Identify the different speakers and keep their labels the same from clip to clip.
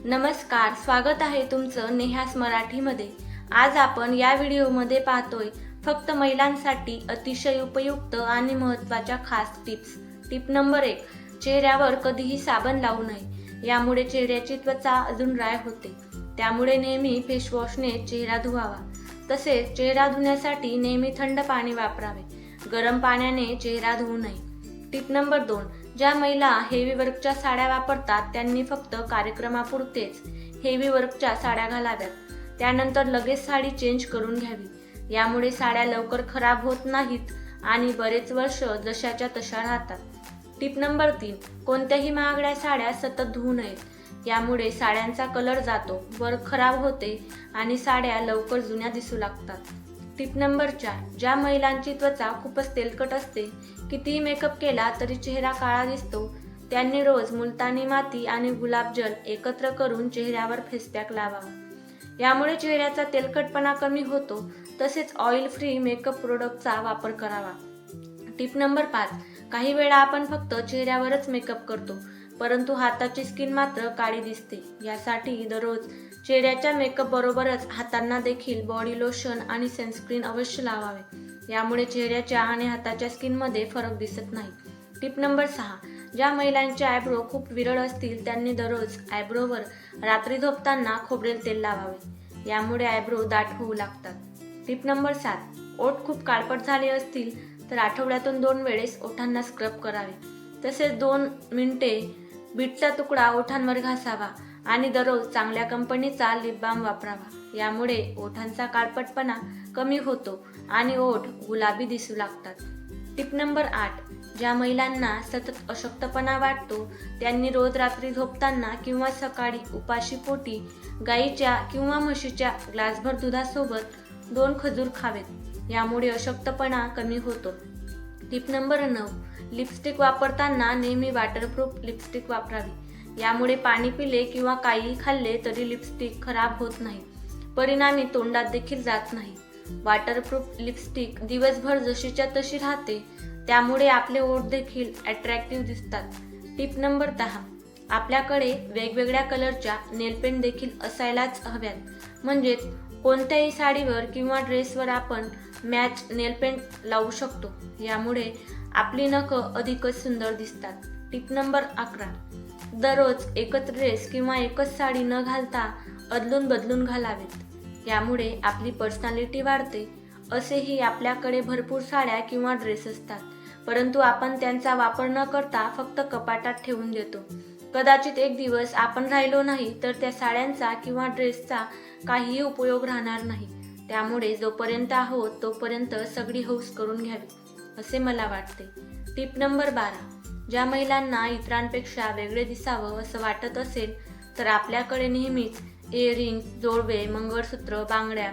Speaker 1: नमस्कार, स्वागत आहे तुमचं नेहास मराठीमध्ये। आज आपण या व्हिडिओमध्ये पाहतोय फक्त महिलांसाठी अतिशय उपयुक्त आणि महत्त्वाच्या खास टिप्स। टिप नंबर 1, चेहऱ्यावर कधीही साबण लावू नये। यामुळे चेहऱ्याची त्वचा अजून ड्राय होते। त्यामुळे नेहमी फेस वॉशने चेहरा धुवावा। तसेच चेहरा धुण्यासाठी नेहमी थंड पाणी वापरावे, गरम पाण्याने चेहरा धुवू नये। टिप नंबर 2, ज्या महिला हेवी वर्कच्या साड्या वापरतात त्यांनी फक्त कार्यक्रमापुरतेच हेवी वर्कच्या साड्या घालाव्यात। त्यानंतर लगेच साडी चेंज करून घ्यावी। यामुळे साड्या लवकर खराब होत नाहीत आणि बरेच वर्ष जशाच्या तशा राहतात। टिप नंबर 3, कोणत्याही महागड्या साड्या सतत धुवू नयेत। यामुळे साड्यांचा कलर जातो, वर्क खराब होते आणि साड्या लवकर जुन्या दिसू लागतात। टिप नंबर 4, ज्या महिलांची त्वचा खूपच तेलकट असते, कितीही मेकअप केला तरी चेहरा काळा दिसतो, त्यांनी रोज मुलतानी माती आणि गुलाब जल एकत्र करून चेहऱ्यावर फेसपॅक लावावा। यामुळे चेहऱ्याचा तेलकटपणा कमी होतो। तसेच ऑइल फ्री मेकअप प्रोडक्टचा वापर करावा। टिप नंबर 5, काही वेळा आपण फक्त चेहऱ्यावरच मेकअप करतो, परंतु हाताची स्किन मात्र काळी दिसते। यासाठी दररोज चेहऱ्याच्या मेकअप बरोबरच हातांना देखील बॉडी लोशन आणि सनस्क्रीन अवश्य लावावे। यामुळे चेहऱ्याच्या आणि हाताच्या स्किनमध्ये फरक दिसत नाही। टिप नंबर 6, ज्या महिलांचे आयब्रो खूप विरळ असतील त्यांनी दररोज आयब्रोवर रात्री झोपताना खोबरेल तेल लावावे। यामुळे आयब्रो दाट होऊ लागतात। टिप नंबर 7, ओठ खूप काळपट झाले असतील तर आठवड्यातून 2 वेळेस ओठांना स्क्रब करावे। तसेच 2 मिनिटे बीटचा तुकडा ओठांवर घासावा आणि दररोज चांगल्या कंपनीचा लिप बाम वापरावा। यामुळे ओठांचा काळपटपणा कमी होतो आणि ओठ गुलाबी दिसू लागतात। टिप नंबर 8, ज्या महिलांना सतत अशक्तपणा वाटतो त्यांनी रोज रात्री झोपताना किंवा सकाळी उपाशी पोटी गाईच्या किंवा म्हशीच्या ग्लासभर दुधासोबत 2 खजूर खावेत। यामुळे अशक्तपणा कमी होतो। टिप नंबर 9, लिपस्टिक वापरताना नेहमी वॉटरप्रूफ लिपस्टिक वापरावी। यामुळे पाणी पिले किंवा काही खाल्ले तरी लिपस्टिक खराब होत नाही, परिणामी तोंडात देखील जात नाही। वॉटरप्रूफ लिपस्टिक दिवसभर जशीच्या तशी राहते, त्यामुळे आपले ओठ देखील अट्रॅक्टिव्ह दिसतात। टिप नंबर 10, आपल्याकडे वेगवेगळ्या कलरच्या नेलपेंट देखील असायलाच हव्यात। म्हणजेच कोणत्याही साडीवर किंवा ड्रेसवर आपण मॅच नेलपेंट लावू शकतो। यामुळे आपली नखं अधिकच सुंदर दिसतात। टिप नंबर 11, दररोज एकच ड्रेस किंवा एकच साडी न घालता अदलून बदलून घालावेत। यामुळे आपली पर्सनॅलिटी वाढते। असेही आपल्याकडे भरपूर साड्या किंवा ड्रेस असतात, परंतु आपण त्यांचा वापर न करता फक्त कपाटात ठेवून देतो। कदाचित एक दिवस आपण राहिलो नाही तर त्या साड्यांचा किंवा ड्रेसचा काहीही उपयोग राहणार नाही। त्यामुळे जोपर्यंत आहोत तोपर्यंत सगळी हौस करून घ्यावी असे मला वाटते। टिप नंबर 12, ज्या महिलांना इतरांपेक्षा वेगळे दिसावं असं वाटत असेल तर आपल्याकडे नेहमीच इयरिंग्स, जोडवे, मंगळसूत्र, बांगड्या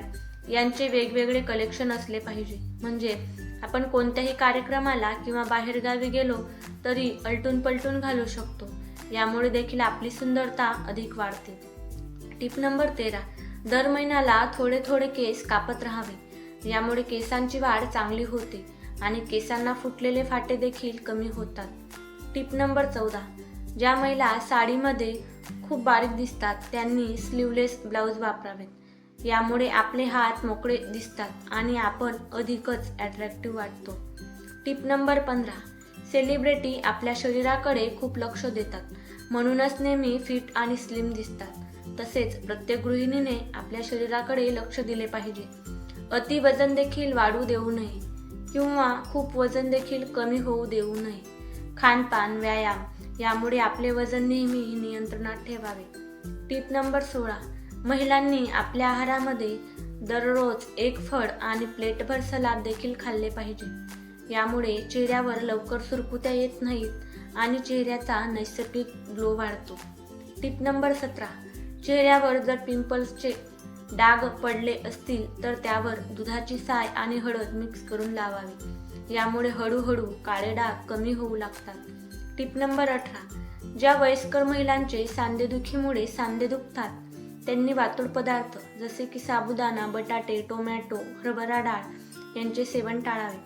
Speaker 1: यांचे वेगवेगळे कलेक्शन असले पाहिजे। म्हणजे आपण कोणत्याही कार्यक्रमाला किंवा बाहेरगावी गेलो तरी अलटून पलटून घालू शकतो। यामुळे देखील आपली सुंदरता अधिक वाढते। टिप नंबर 13, दर महिन्याला थोडे थोडे केस कापत राहावे। यामुळे केसांची वाढ चांगली होते आणि केसांना फुटलेले फाटे देखील कमी होतात। टिप नंबर 14, ज्या महिला साडीमध्ये खूप बारीक दिसतात त्यांनी स्लीवलेस ब्लाउज वापरावेत। यामुळे आपले हात मोकळे दिसतात आणि आपण अधिकच अट्रॅक्टिव्ह वाटतो। टिप नंबर 15, सेलिब्रिटी आपल्या शरीराकडे खूप लक्ष देतात, म्हणूनच नेहमी फिट आणि स्लिम दिसतात। तसेच प्रत्येक गृहिणीने आपल्या शरीराकडे लक्ष दिले पाहिजे। अति वजन देखील वाढू देऊ नये किंवा खूप वजन देखील कमी होऊ देऊ नये। खानपान, व्यायाम यामुळे आपले वजन नेहमी नियंत्रणात ठेवावे। टिप नंबर 16, महिलांनी आपल्या आहारामध्ये दररोज 1 फळ आणि प्लेटभर सलाद देखील खाल्ले पाहिजे। यामुळे चेहऱ्यावर लवकर सुरकुत्या येत नाहीत आणि चेहऱ्याचा नैसर्गिक ग्लो वाढतो। टिप नंबर 17, चेहऱ्यावर जर पिंपल्सचे डाग पडले असतील तर त्यावर दुधाची साय आणि हळद मिक्स करून लावावी। यामुळे हळूहळू काळे डाग कमी होऊ लागतात। टिप नंबर 18, ज्या वयस्कर महिलांचे सांधेदुखीमुळे सांधे दुखतात त्यांनी वातुळ पदार्थ जसे की साबुदाणा, बटाटे, टोमॅटो, हरभरा डाळ यांचे सेवन टाळावे।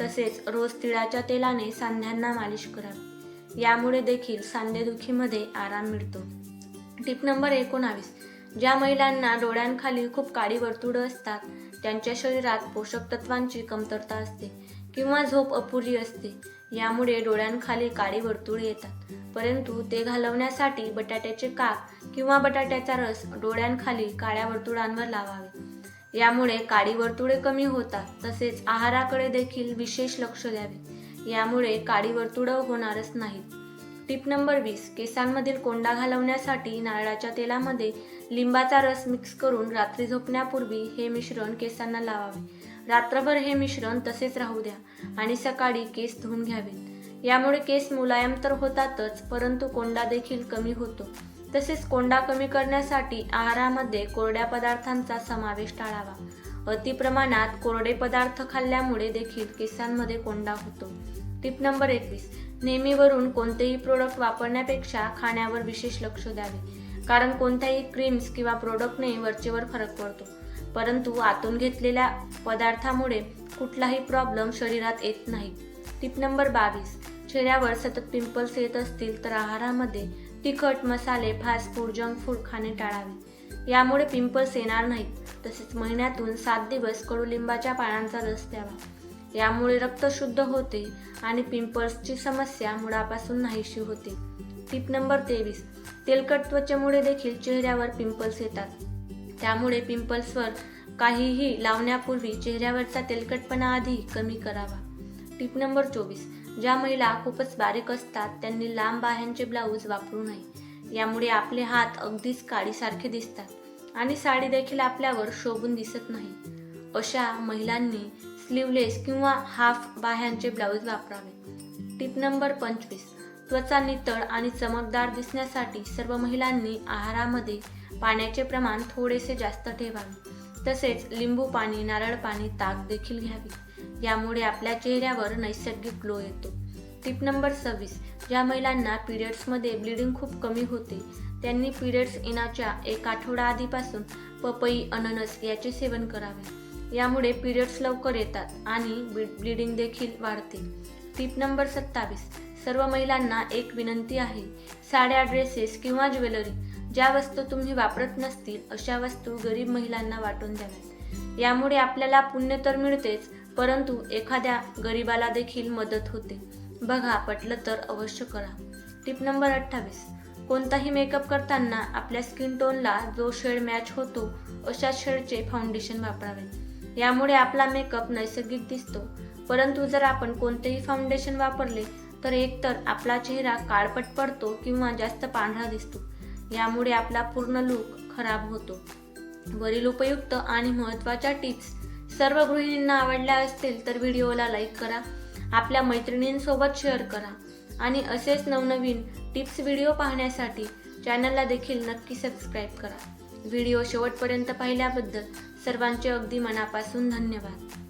Speaker 1: तसेच रोज तिळाच्या तेलाने सांध्यांना मालिश करावी। यामुळे देखील सांधेदुखीमध्ये आराम मिळतो। टिप नंबर 19, ज्या महिलांना डोळ्यांखाली खूप काळी वर्तुळं असतात त्यांच्या शरीरात पोषक तत्वांची कमतरता असते किंवा झोप अपुरी असते. यामुळे डोळ्यांखाली काळी वर्तुळे येतात. परंतु ते घालवण्यासाठी बटाट्याचे काप किंवा बटाट्याचा रस डोळ्यांखाली काळ्या वर्तुळांवर लावावे. यामुळे काळी वर्तुळे कमी होतात. तसेच आहाराकडे देखील विशेष लक्ष द्यावे. यामुळे काळी वर्तुळं होणारच नाहीत. टिप नंबर 20, केसांमधील कोंडा घालवण्यासाठी नारळाच्या तेलामध्ये लिंबाचा रस मिक्स करून रात्री झोपण्यापूर्वी हे मिश्रण केसांना लावावे. रात्रभर हे मिश्रण तसेच राहू द्या आणि सकाळी केस धुवून घ्यावेत. यामुळे केस मुलायम तर होतातच, परंतु कोंडा देखील कमी होतो. तसेच कोंडा कमी करण्यासाठी आहारामध्ये कोरड्या पदार्थांचा समावेश टाळावा. अतिप्रमाणात कोरडे पदार्थ खाल्ल्यामुळे देखील केसांमध्ये कोंडा होतो. टिप नंबर 21, नेहमीवरून कोणतेही प्रोडक्ट वापरण्यापेक्षा खाण्यावर विशेष लक्ष द्यावे. कारण कोणत्याही क्रीम्स किंवा प्रोडक्टने वरचेवर फरक पडतो, परंतु आतून घेतलेल्या पदार्थामुळे कुठलाही प्रॉब्लेम शरीरात येत नाही. टिप नंबर 22, चेहऱ्यावर सतत पिंपल्स येत असतील तर आहारामध्ये तिखट, मसाले, फास्ट फूड, जंक फूड खाणे टाळावे. यामुळे पिंपल्स येणार नाहीत. तसेच महिन्यातून 7 दिवस कडुलिंबाच्या पानांचा रस द्यावा. यामुळे रक्त शुद्ध होते आणि पिंपल्सची समस्या मुळापासून नाहीशी होते. टिप नंबर 23, तेलकट त्वचेमुळे देखील चेहऱ्यावर पिंपल्स येतात. त्यामुळे पिंपल्सवर काहीही लावण्यापूर्वी चेहऱ्यावरचा तेलकटपणा आधी कमी करावा. टिप नंबर 24, ज्या महिला खूपच बारीक असतात त्यांनी लांब बाह्यांचे ब्लाऊज वापरू नये. यामुळे आपले हात अगदीच काडीसारखे दिसतात आणि साडी देखील आपल्यावर शोभून दिसत नाही. अशा महिलांनी स्लीवलेस किंवा हाफ बाह्यांचे ब्लाऊज वापरावे. टिप नंबर 25, त्वचा नितळ आणि चमकदार दिसण्यासाठी सर्व महिलांनी आहारामध्ये पाण्याचे प्रमाण थोडेसे जास्त ठेवावे. तसेच लिंबू पाणी, नारळ पाणी, ताक देखील घ्यावे. यामुळे आपल्या चेहऱ्यावर नैसर्गिक ग्लो येतो. टिप नंबर 26, ज्या महिलांना पिरियड्समध्ये ब्लिडिंग खूप कमी होते त्यांनी पिरियड्स येण्याच्या 1 आठवडा आधीपासून पपई, अननस याचे सेवन करावे. यामुळे पिरियड्स लवकर येतात आणि ब्लिडिंग देखील वाढते. टिप नंबर 27, सर्व महिलांना एक विनंती आहे. साड्या, ड्रेसेस किंवा ज्वेलरी ज्या वस्तू तुम्ही वापरत नसतील अशा वस्तू गरीब महिलांना वाटून द्याव्यात. यामुळे आपल्याला पुण्य तर मिळतेच, परंतु एखाद्या गरीबाला देखील मदत होते. बघा, पटलं तर अवश्य करा. टिप नंबर 28, कोणताही मेकअप करताना आपल्या स्किन टोनला जो शेड मॅच होतो अशा शेडचे फाउंडेशन वापरावे. यामुळे आपला मेकअप नैसर्गिक दिसतो. परंतु जर आपण कोणतेही फाउंडेशन वापरले तर एकतर आपला चेहरा काळपट पडतो किंवा जास्त पांढरा दिसतो. यामुळे आपला पूर्ण लूक खराब होतो. वरील उपयुक्त आणि महत्त्वाच्या टिप्स सर्व गृहिणींना आवडल्या असतील तर व्हिडिओला लाईक करा, आपल्या मैत्रिणींसोबत शेअर करा आणि असेच नवनवीन टिप्स व्हिडिओ पाहण्यासाठी चॅनलला देखील नक्की सबस्क्राईब करा. व्हिडिओ शेवटपर्यंत पाहिल्याबद्दल सर्वांचे अगदी मनापासून धन्यवाद.